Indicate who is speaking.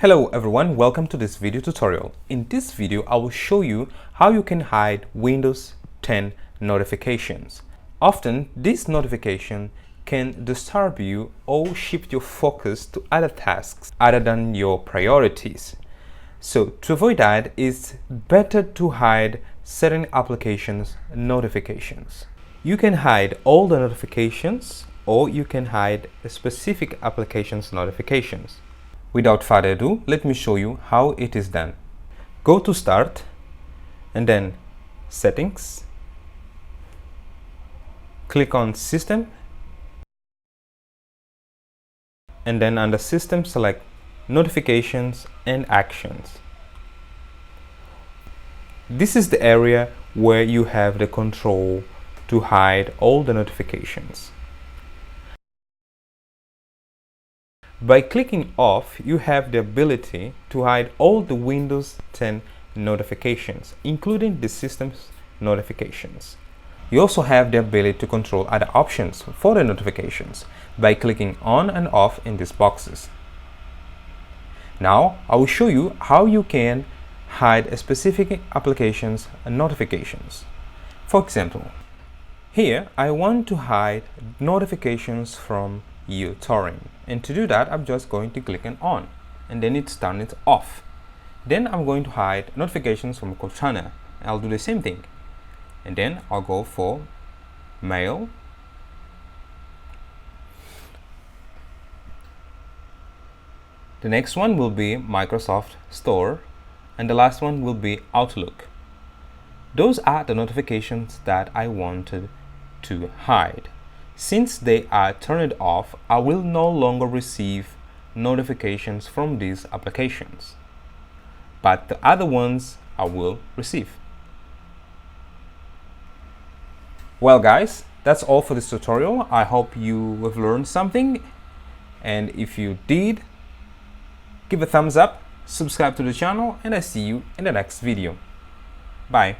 Speaker 1: Hello everyone, welcome to this video tutorial. In this video, I will show you how you can hide Windows 10 notifications. Often, this notification can disturb you or shift your focus to other tasks other than your priorities. So to avoid that, it's better to hide certain applications notifications. You can hide all the notifications or you can hide specific applications notifications. Without further ado, let me show you how it is done. Go to Start and then Settings. Click on System and then under System select Notifications and Actions. This is the area where you have the control to hide all the notifications. By clicking off, you have the ability to hide all the Windows 10 notifications, including the system's notifications. You also have the ability to control other options for the notifications by clicking on and off in these boxes. Now, I will show you how you can hide a specific application's notifications. For example, here I want to hide notifications from uTorrent, and to do that I'm just going to click on and then turn it off. Then I'm going to hide notifications from Cortana. I'll do the same thing and then I'll go for Mail, the next one will be Microsoft Store, and the last one will be Outlook. Those are the notifications that I wanted to hide. Since they are turned off, I will no longer receive notifications from these applications, but the other ones I will receive. Well guys, that's all for this tutorial. I hope you have learned something, and if you did, give a thumbs up, subscribe to the channel, and I see you in the next video. Bye.